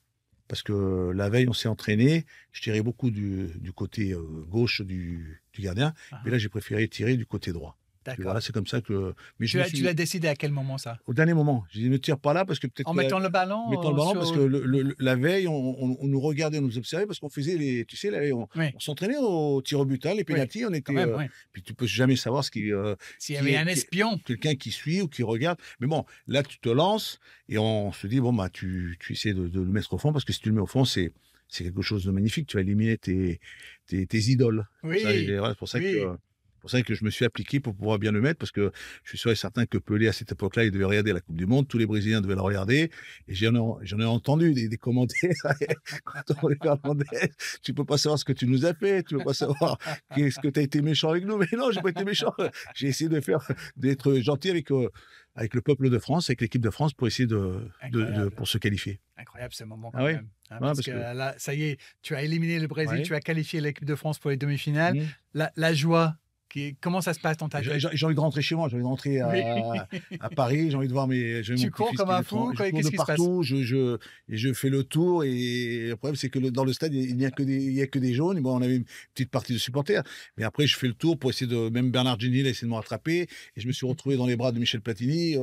Parce que la veille, on s'est entraîné. Je tirais beaucoup du côté gauche du gardien. Mais là, j'ai préféré tirer du côté droit. Voilà, c'est comme ça que. Mais tu l'as décidé à quel moment, ça? Au dernier moment. J'ai dit, ne tire pas là parce que peut-être. En mettant le ballon. Parce que la veille, on nous regardait, on nous observait parce qu'on faisait tu sais, la veille, on s'entraînait au tir au but, les pénaltys, on était. Puis tu peux jamais savoir s'il y avait un espion. Quelqu'un qui suit ou qui regarde. Mais bon, là, tu te lances et on se dit, bon, bah, tu essaies de le mettre au fond parce que si tu le mets au fond, c'est quelque chose de magnifique. Tu vas éliminer tes idoles. C'est pour ça que je me suis appliqué pour pouvoir bien le mettre, parce que je suis sûr et certain que Pelé, à cette époque-là, il devait regarder la Coupe du Monde, tous les Brésiliens devaient la regarder, et j'en ai entendu des commentaires quand on est Fernandez, tu peux pas savoir ce que tu nous as fait, tu peux pas savoir qu'est-ce que tu as été méchant avec nous, mais non, j'ai pas été méchant, j'ai essayé d'être gentil avec le peuple de France, avec l'équipe de France, pour essayer pour se qualifier. Incroyable ce moment quand même. Parce que là, ça y est, tu as éliminé le Brésil, tu as qualifié l'équipe de France pour les demi-finales. La joie Comment ça se passe dans ta tête? J'ai envie de rentrer chez moi, j'ai envie de rentrer à Paris, j'ai envie de voir Tu cours comme un fou, je cours de partout, je fais le tour et le problème c'est que dans le stade il n'y a que des jaunes. Bon, on avait une petite partie de supporters, mais après je fais le tour pour essayer même Bernard Gini a essayé de me rattraper et je me suis retrouvé dans les bras de Michel Platini.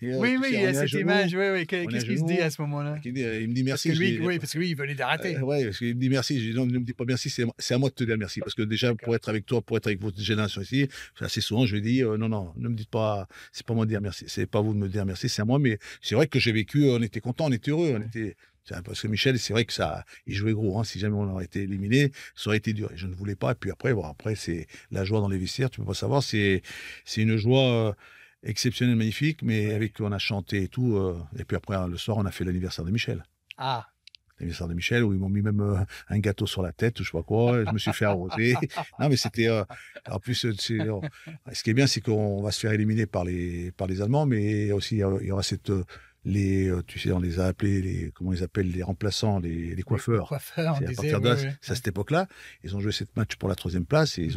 Oui, il y a cette image. Oui. Qu'est-ce qu'il se dit à ce moment-là? Il me dit merci. Parce que lui, il venait d'arrêter. Oui, parce qu'il me dit merci. Je dis non, ne me dis pas merci, c'est à moi de te dire merci parce que déjà pour être avec toi, pour être avec votre génération ici, assez souvent je lui dis non, ne me dites pas, c'est pas moi de dire merci, c'est pas vous de me dire merci, c'est à moi. Mais c'est vrai que j'ai vécu, on était content, on était heureux, parce que Michel, c'est vrai que il jouait gros. Hein, si jamais on aurait été éliminé, ça aurait été dur. Et je ne voulais pas. Et puis après, c'est la joie dans les vestiaires. Tu peux pas savoir. C'est une joie exceptionnelle, magnifique. Mais avec on a chanté et tout. Et puis après, le soir, on a fait l'anniversaire de Michel. Ah. L'anniversaire de Michel, où ils m'ont mis même un gâteau sur la tête, ou je sais pas quoi. Je me suis fait arroser. Non, mais c'était. En plus, ce qui est bien, c'est qu'on va se faire éliminer par les Allemands, mais aussi il y aura cette tu sais, on les a appelés comment ils appellent les remplaçants, les coiffeurs. C'est à partir de là, c'est à cette époque-là. Ils ont joué cette match pour la 3e place et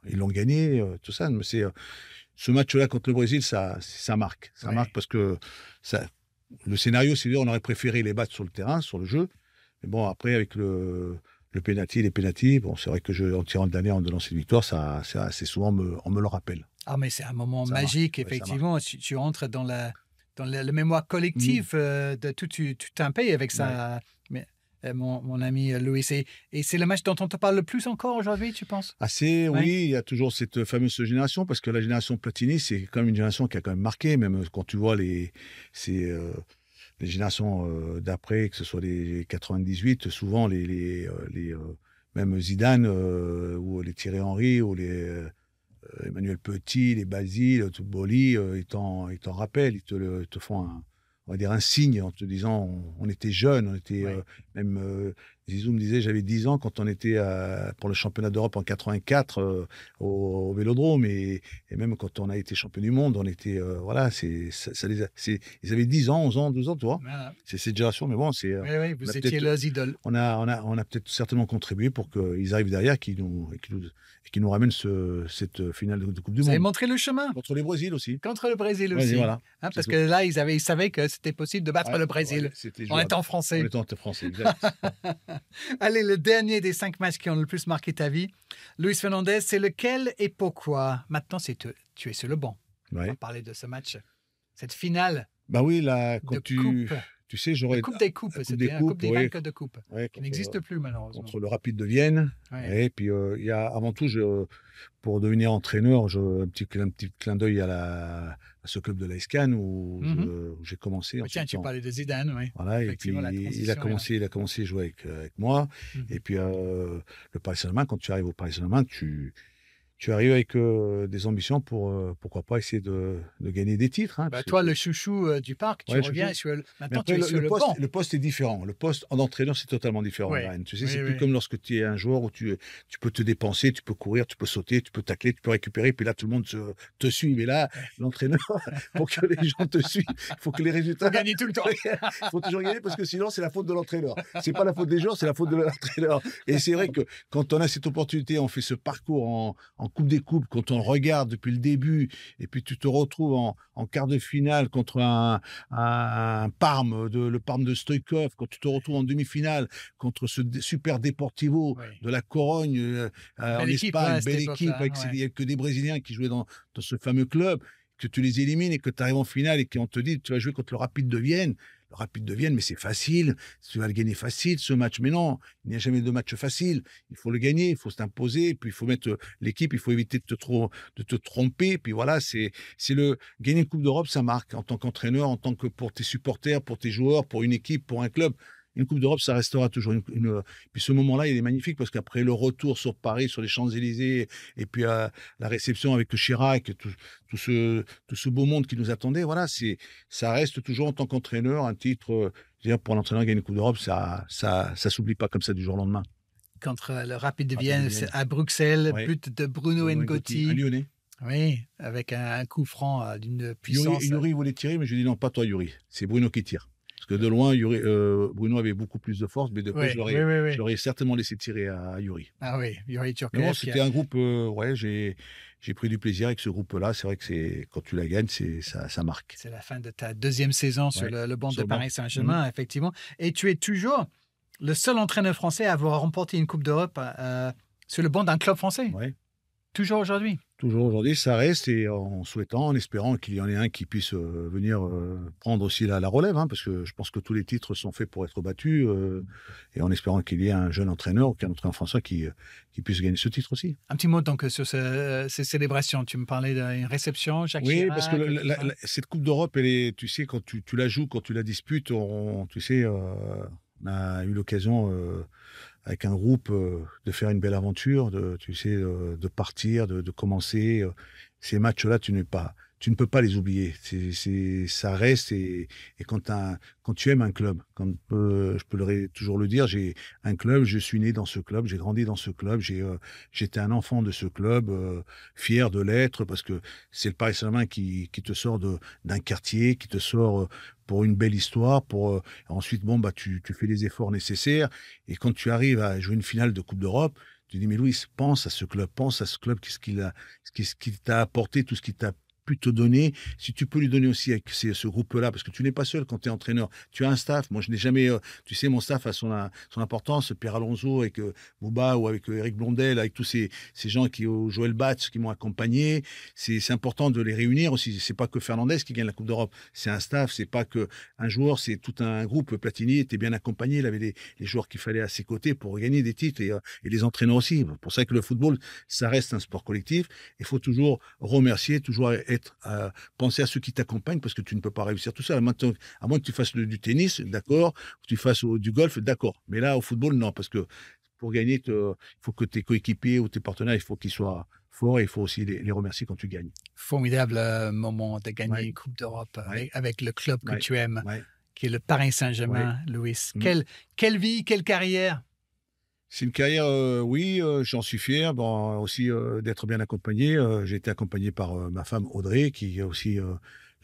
ils l'ont gagné, tout ça. Mais ce match-là contre le Brésil, ça marque. Ça marque parce que le scénario, c'est on aurait préféré les battre sur le terrain, sur le jeu. Mais bon, après, avec les pénaltys, bon, c'est vrai que en tirant le dernier, en donnant cette victoire, ça assez souvent, on me le rappelle. Ah, mais c'est un moment magique, effectivement. Tu entres dans la mémoire collective de tout un pays avec ça. Ouais. Mais, mon ami Louis, et c'est le match dont on te parle le plus encore aujourd'hui, tu penses? Oui, il y a toujours cette fameuse génération, parce que la génération Platini, c'est quand même une génération qui a quand même marqué, même quand tu vois les générations d'après, que ce soit les 98, souvent même Zidane, ou les Thierry Henry, ou les Emmanuel Petit, les Basile, tout Boli, ils t'en rappellent, ils te font on va dire un signe en te disant on était jeunes, on était même Zizou me disait j'avais 10 ans quand on était pour le championnat d'Europe en 84 au Vélodrome et même quand on a été champion du monde, on était ils avaient 10 ans, 11 ans, 12 ans, tu vois. Voilà. C'est cette génération, mais bon, oui, vous étiez leurs idoles. On a peut-être certainement contribué pour qu'ils arrivent derrière, qui nous ramènent cette finale de Coupe du Monde. Vous avez montré le chemin. Contre le Brésil aussi. Contre le Brésil aussi. Voilà. Parce que là, ils savaient que c'était possible de battre le Brésil en étant français. En étant français, exact. Allez, le dernier des 5 matchs qui ont le plus marqué ta vie, Luis Fernandez, c'est lequel et pourquoi? Maintenant, tu es sur le banc. On va parler de ce match, cette finale. Bah oui, là, quand coupe. Tu sais, j'aurais. La Coupe des Coupes, c'était la Coupe des vainqueurs de Coupe, qui n'existe plus malheureusement. Contre le Rapide de Vienne. Et puis, il y a avant tout, pour devenir entraîneur, un petit clin d'œil à ce club de l'AS où j'ai commencé. Tiens, tu parlais de Zidane, oui. Voilà, et puis il a commencé à jouer avec moi. Et puis, le Paris Saint-Germain, quand tu arrives au Paris Saint-Germain, tu arrives avec des ambitions pour, pourquoi pas, essayer de gagner des titres. Hein, toi, le chouchou du parc, tu reviens maintenant tu es sur le banc. Le poste est différent. Le poste en entraîneur, c'est totalement différent. Tu sais, c'est plus comme lorsque tu es un joueur où tu peux te dépenser, tu peux courir, tu peux sauter, tu peux tacler, tu peux récupérer, puis là, tout le monde te suit. Mais là, l'entraîneur, pour que les gens te suivent, il faut que les résultats... Il faut gagner tout le temps. Il faut toujours gagner parce que sinon, c'est la faute de l'entraîneur. C'est pas la faute des joueurs, c'est la faute de l'entraîneur. Et c'est vrai que quand on a cette opportunité, on fait ce parcours en Coupe des Coupes, quand on le regarde depuis le début, et puis tu te retrouves en quart de finale contre un Parme, le Parme de Stoïkov, quand tu te retrouves en demi-finale contre ce super Deportivo de la Corogne en Espagne, belle équipe, il n'y a que des Brésiliens qui jouaient dans ce fameux club, que tu les élimines et que tu arrives en finale et qu'on te dit tu vas jouer contre le Rapide de Vienne. Le Rapide de Vienne, mais c'est facile, tu vas le gagner facile ce match. Mais non, il n'y a jamais de match facile. Il faut le gagner, il faut s'imposer, puis il faut mettre l'équipe, il faut éviter de te tromper. Puis voilà, gagner une Coupe d'Europe, ça marque en tant qu'entraîneur, en tant que pour tes supporters, pour tes joueurs, pour une équipe, pour un club. Une Coupe d'Europe, ça restera toujours Puis ce moment-là, il est magnifique parce qu'après le retour sur Paris, sur les Champs-Élysées, et puis la réception avec Chirac, tout ce beau monde qui nous attendait, voilà, ça reste toujours en tant qu'entraîneur un titre. Pour l'entraîneur gagner une Coupe d'Europe, ça s'oublie pas comme ça du jour au lendemain. Contre le Rapide de Vienne, à Bruxelles, but de Bruno Ngotti. Un Lyonnais. Oui, avec un coup franc d'une puissance. Yuri voulait tirer, mais je lui ai dit non, pas toi, Yuri. C'est Bruno qui tire. Parce que de loin, Bruno avait beaucoup plus de force, mais de près, je l'aurais certainement laissé tirer à Yuri. Ah oui, Yuri Djurkaeff. Mais bon, c'était un groupe, j'ai pris du plaisir avec ce groupe-là. C'est vrai que quand tu la gagnes, ça marque. C'est la fin de ta deuxième saison sur le banc de Paris Saint-Germain, effectivement. Et tu es toujours le seul entraîneur français à avoir remporté une Coupe d'Europe sur le banc d'un club français. Oui. Toujours aujourd'hui. Toujours aujourd'hui, ça reste, et en souhaitant, en espérant qu'il y en ait un qui puisse venir prendre aussi la relève, hein, parce que je pense que tous les titres sont faits pour être battus, et en espérant qu'il y ait un jeune entraîneur ou qu'un entraîneur français qui puisse gagner ce titre aussi. Un petit mot donc sur ces célébrations. Tu me parlais d'une réception, Jacques Chirac. Oui, parce que cette Coupe d'Europe, tu sais, quand tu la joues, quand tu la disputes, on a eu l'occasion avec un groupe de faire une belle aventure, de partir, de commencer. Ces matchs-là, tu ne peux pas les oublier. Ça reste, et quand tu aimes un club, comme je peux toujours le dire, j'ai un club, je suis né dans ce club, j'ai grandi dans ce club, j'étais un enfant de ce club, fier de l'être, parce que c'est le Paris Saint-Germain qui te sort d'un quartier, qui te sort pour une belle histoire, ensuite tu fais les efforts nécessaires, et quand tu arrives à jouer une finale de Coupe d'Europe, tu dis, mais Louis, pense à ce club, qu'est-ce qu'il t'a apporté, tout ce qu'il t'a pu te donner, si tu peux lui donner aussi avec ce groupe-là, parce que tu n'es pas seul quand tu es entraîneur, tu as un staff. Moi, je n'ai jamais, tu sais, mon staff a son importance, Pierre Alonso avec Bouba, ou avec Eric Blondel, avec tous ces gens Joël Batz, qui m'ont accompagné. C'est important de les réunir aussi. C'est pas que Fernandez qui gagne la Coupe d'Europe, c'est un staff, c'est pas que un joueur, c'est tout un groupe. Platini était bien accompagné, il avait les joueurs qu'il fallait à ses côtés pour gagner des titres, et les entraîneurs aussi. C'est pour ça que le football, ça reste un sport collectif. Il faut toujours remercier, toujours penser à ceux qui t'accompagnent, parce que tu ne peux pas réussir tout seul. Maintenant, à moins que tu fasses du tennis, d'accord, que tu fasses du golf, d'accord. Mais là, au football, non, parce que pour gagner, il faut que tes coéquipiers ou tes partenaires, il faut qu'ils soient forts, et il faut aussi les remercier quand tu gagnes. Formidable moment de gagner une Coupe d'Europe avec le club que tu aimes, qui est le Paris Saint-Germain, Louis. Quelle vie, quelle carrière? C'est une carrière, oui, j'en suis fier. Bon, aussi d'être bien accompagné. J'ai été accompagné par ma femme Audrey, qui a aussi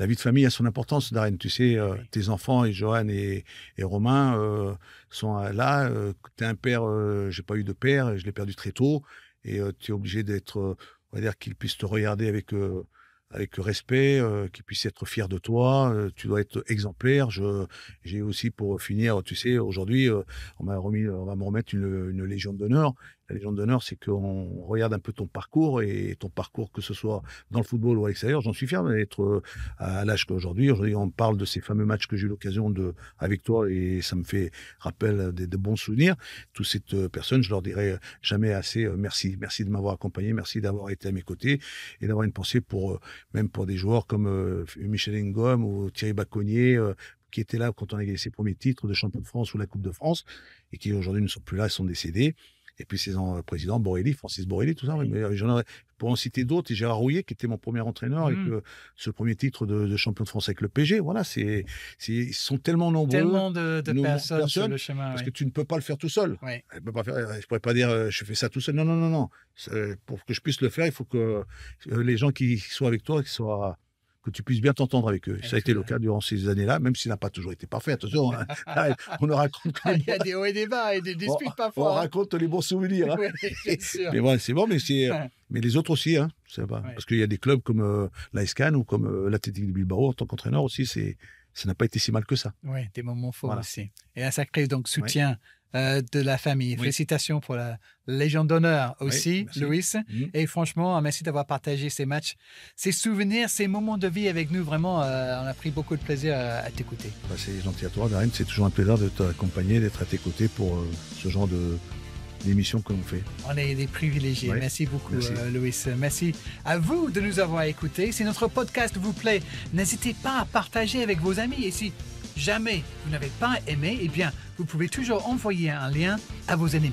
la vie de famille a son importance, Darren. Tu sais, tes enfants, et Johan et Romain, sont là. Tu es un père, j'ai pas eu de père, je l'ai perdu très tôt, et tu es obligé d'être, on va dire, qu'ils puissent te regarder avec respect, qu'ils puissent être fiers de toi. Tu dois être exemplaire. J'ai aussi, pour finir, tu sais, aujourd'hui, on va me remettre une Légion d'honneur. La Légion d'honneur, c'est qu'on regarde un peu ton parcours, et ton parcours, que ce soit dans le football ou à l'extérieur. J'en suis fier d'être à l'âge qu'aujourd'hui. Aujourd'hui, on parle de ces fameux matchs que j'ai eu l'occasion avec toi, et ça me fait rappel de bons souvenirs. Toutes ces personnes, je leur dirai jamais assez merci. Merci de m'avoir accompagné, merci d'avoir été à mes côtés, et d'avoir une pensée même pour des joueurs comme Michel Ngom ou Thierry Baconnier, qui étaient là quand on a gagné ses premiers titres de champion de France ou la Coupe de France, et qui aujourd'hui ne sont plus là, ils sont décédés. Et puis ces présidents, Francis Borrelli, tout ça. Oui. Mais pour en citer d'autres, et Gérard Rouillet, qui était mon premier entraîneur, avec ce premier titre de champion de France avec le PSG. Voilà, ils sont tellement nombreux. Tellement de personnes sur le chemin. Parce que tu ne peux pas le faire tout seul. Oui. Je ne pourrais pas dire je fais ça tout seul. Non. Pour que je puisse le faire, il faut que les gens qui sont avec toi, que tu puisses bien t'entendre avec eux. Ça a été le cas durant ces années-là, même s'il n'a pas toujours été parfait. Attention, on raconte. Il y a des hauts et des bas et des disputes parfois. On raconte les bons souvenirs. Hein. Oui, bien sûr. Mais voilà, c'est bon, mais les autres aussi, hein, ça va. Parce qu'il y a des clubs comme l'AS Cannes ou comme l'Athletic de Bilbao, en tant qu'entraîneur aussi, ça n'a pas été si mal que ça. Oui, des moments forts aussi. Et un sacré soutien de la famille. Oui. Félicitations pour la Légion d'honneur aussi, Louis. Et franchement, merci d'avoir partagé ces matchs, ces souvenirs, ces moments de vie avec nous. Vraiment, on a pris beaucoup de plaisir à t'écouter. C'est gentil à toi, Darren. C'est toujours un plaisir de t'accompagner, d'être à tes côtés pour ce genre d'émission que l'on fait. On est des privilégiés. Oui. Merci beaucoup, Louis. Merci à vous de nous avoir écoutés. Si notre podcast vous plaît, n'hésitez pas à partager avec vos amis. Et si jamais vous n'avez pas aimé, eh bien, vous pouvez toujours envoyer un lien à vos ennemis.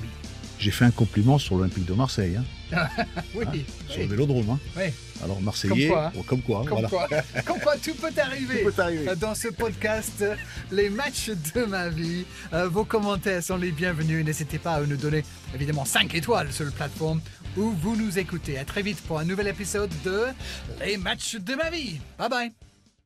J'ai fait un compliment sur l'Olympique de Marseille. Hein. Oui. Sur le Vélodrome. Hein. Oui. Alors, Marseillais, comme quoi. Comme quoi, tout peut arriver. Tout peut arriver. Dans ce podcast, les matchs de ma vie. Vos commentaires sont les bienvenus. N'hésitez pas à nous donner, évidemment, 5 étoiles sur la plateforme où vous nous écoutez. À très vite pour un nouvel épisode de Les matchs de ma vie. Bye bye.